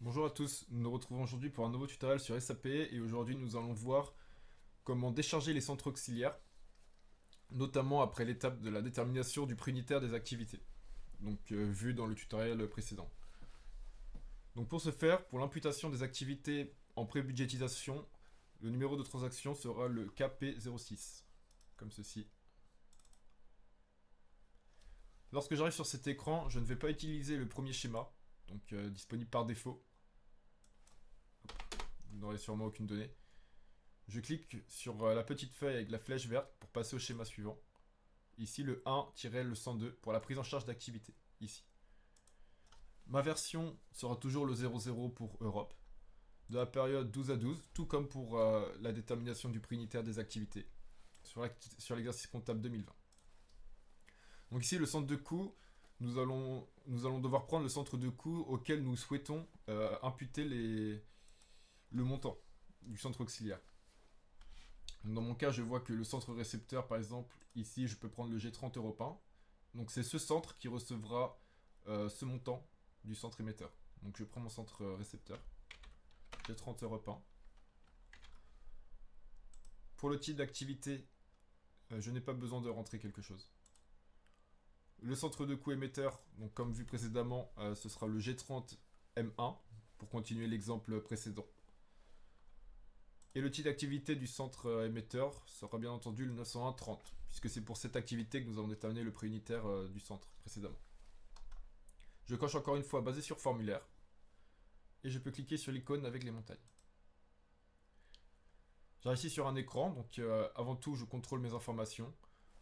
Bonjour à tous, nous nous retrouvons aujourd'hui pour un nouveau tutoriel sur SAP et aujourd'hui nous allons voir comment décharger les centres auxiliaires, notamment après l'étape de la détermination du prix unitaire des activités, donc vu dans le tutoriel précédent. Donc pour ce faire, pour l'imputation des activités en pré-budgétisation, le numéro de transaction sera le KP06, comme ceci. Lorsque j'arrive sur cet écran, je ne vais pas utiliser le premier schéma, donc disponible par défaut. Vous n'aurez sûrement aucune donnée. Je clique sur la petite feuille avec la flèche verte pour passer au schéma suivant. Ici le 1-le 102 pour la prise en charge d'activité. Ici. Ma version sera toujours le 00 pour Europe. De la période 12 à 12, tout comme pour la détermination du prix unitaire des activités. Sur l'exercice comptable 2020. Donc ici le centre de coût, nous allons devoir prendre le centre de coût auquel nous souhaitons imputer le montant du centre auxiliaire. Dans mon cas, je vois que le centre récepteur, par exemple, ici, je peux prendre le G30 européen. Donc c'est ce centre qui recevra ce montant du centre émetteur. Donc je prends mon centre récepteur, G30 européen. Pour le type d'activité, je n'ai pas besoin de rentrer quelque chose. Le centre de coût émetteur, donc comme vu précédemment, ce sera le G30 M1, pour continuer l'exemple précédent. Et le type d'activité du centre émetteur sera bien entendu le 901-30, puisque c'est pour cette activité que nous avons déterminé le prix unitaire du centre précédemment. Je coche encore une fois basé sur formulaire, et je peux cliquer sur l'icône avec les montagnes. J'arrive ici sur un écran, donc avant tout je contrôle mes informations.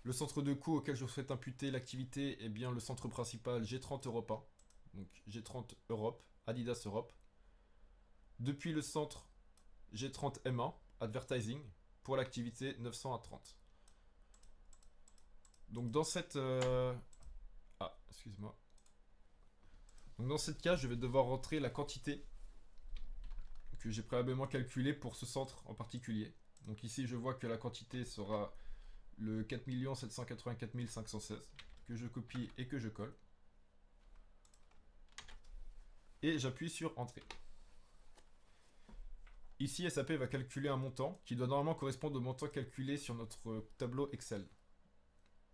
Le centre de coût auquel je souhaite imputer l'activité est bien le centre principal G30 Europe 1, donc G30 Europe, Adidas Europe. Depuis le centre G30 M1, Advertising, pour l'activité 900 à 30. Donc dans cette... excuse-moi. Donc dans cette case, je vais devoir rentrer la quantité que j'ai préalablement calculée pour ce centre en particulier. Donc ici, je vois que la quantité sera le 4 784 516, que je copie et que je colle. Et j'appuie sur Entrée. Ici, SAP va calculer un montant qui doit normalement correspondre au montant calculé sur notre tableau Excel.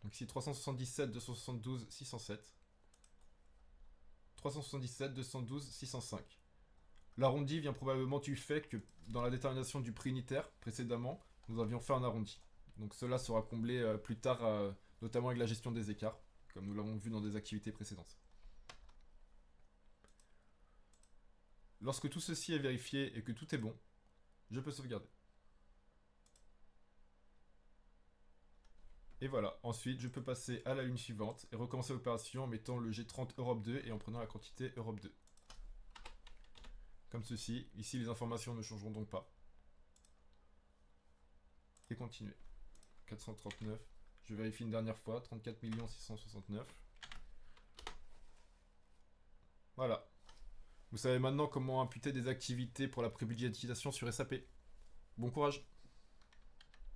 Donc ici 377 272 607. 377 212 605. L'arrondi vient probablement du fait que dans la détermination du prix unitaire précédemment, nous avions fait un arrondi. Donc cela sera comblé plus tard, notamment avec la gestion des écarts, comme nous l'avons vu dans des activités précédentes. Lorsque tout ceci est vérifié et que tout est bon, je peux sauvegarder. Et voilà, ensuite je peux passer à la ligne suivante et recommencer l'opération en mettant le G30 Europe 2 et en prenant la quantité Europe 2. Comme ceci, ici les informations ne changeront donc pas. Et continuer. 439, je vérifie une dernière fois, 34 669. Voilà. Vous savez maintenant comment imputer des activités pour la prébudgétisation sur SAP. Bon courage!